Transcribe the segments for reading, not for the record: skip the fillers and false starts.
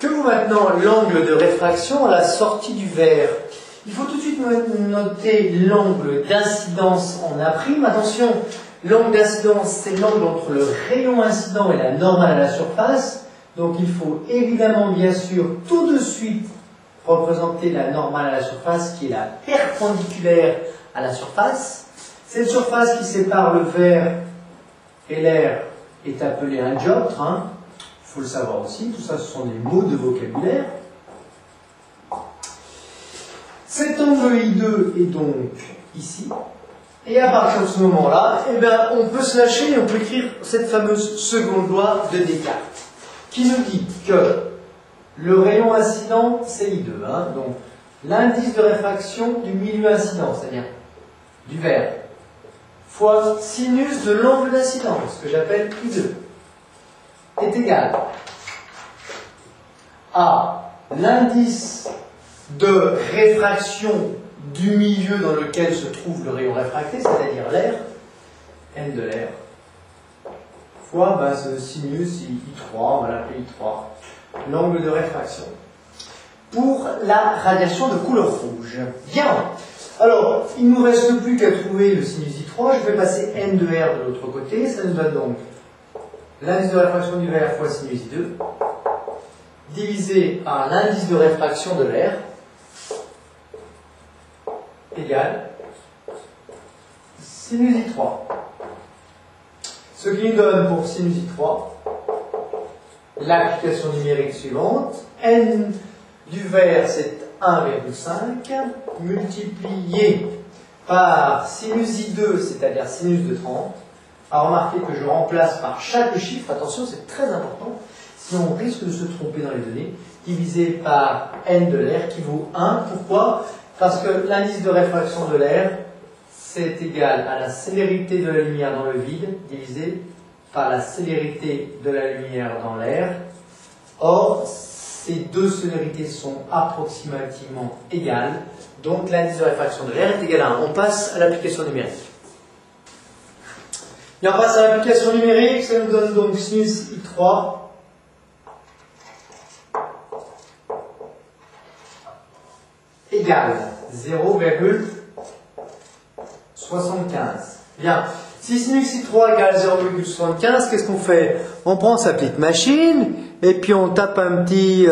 Que vaut maintenant l'angle de réfraction à la sortie du verre? Il faut tout de suite noter l'angle d'incidence en A'. Attention, l'angle d'incidence, c'est l'angle entre le rayon incident et la normale à la surface. Donc il faut évidemment, bien sûr, tout de suite représenter la normale à la surface qui est la perpendiculaire à la surface. Cette surface qui sépare le verre et l'air est appelée un dioptre. Il faut le savoir aussi, tout ça ce sont des mots de vocabulaire. Cet angle I2 est donc ici. Et à partir de ce moment-là, eh bien, on peut se lâcher et on peut écrire cette fameuse seconde loi de Descartes, qui nous dit que le rayon incident, c'est I2. Donc, l'indice de réfraction du milieu incident, c'est-à-dire du verre, fois sinus de l'angle d'incidence, que j'appelle I2, est égal à l'indice de réfraction du milieu dans lequel se trouve le rayon réfracté, c'est-à-dire l'air, n de l'air, fois ce sinus I3, on va l'appeler I3, l'angle de réfraction, pour la radiation de couleur rouge. Bien. Alors, il ne nous reste plus qu'à trouver le sinus I3. Je vais passer n de R de l'autre côté. Ça nous donne donc l'indice de réfraction du verre fois sinus I2, divisé par l'indice de réfraction de l'air, égale sinus I3. Ce qui nous donne pour sinus I3 l'application numérique suivante. N du verre, c'est 1,5 multiplié par sinus I2, c'est-à-dire sinus de 30. À remarquer que je remplace par chaque chiffre, attention, c'est très important, sinon on risque de se tromper dans les données, divisé par n de l'air qui vaut 1. Pourquoi? Parce que l'indice de réfraction de l'air, c'est égal à la célérité de la lumière dans le vide, divisé par la célérité de la lumière dans l'air. Or, ces deux célérités sont approximativement égales, donc l'indice de réfraction de l'air est égal à 1. On passe à l'application numérique. Et on passe à l'application numérique, ça nous donne donc sinus I3 égale 0,75. Bien. Si sinus I3 égale 0,75, qu'est-ce qu'on fait? On prend sa petite machine et puis on tape un petit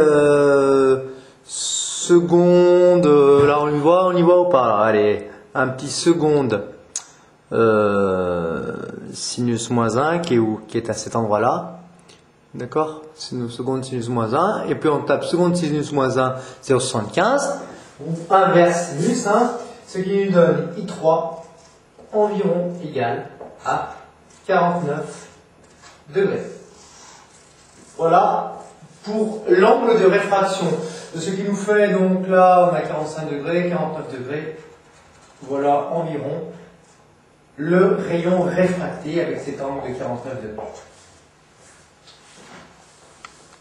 seconde. Là on y voit ou pas là? Allez, un petit seconde sinus moins 1 qui est à cet endroit-là. D'accord? Seconde sinus moins 1. Et puis on tape seconde sinus moins 1, 0,75. On inverse sinus, ce qui nous donne I3 environ égal à 49 degrés. Voilà pour l'angle de réfraction. Ce qui nous fait donc là, on a 45 degrés, 49 degrés. Voilà environ le rayon réfracté avec cet angle de 49 degrés.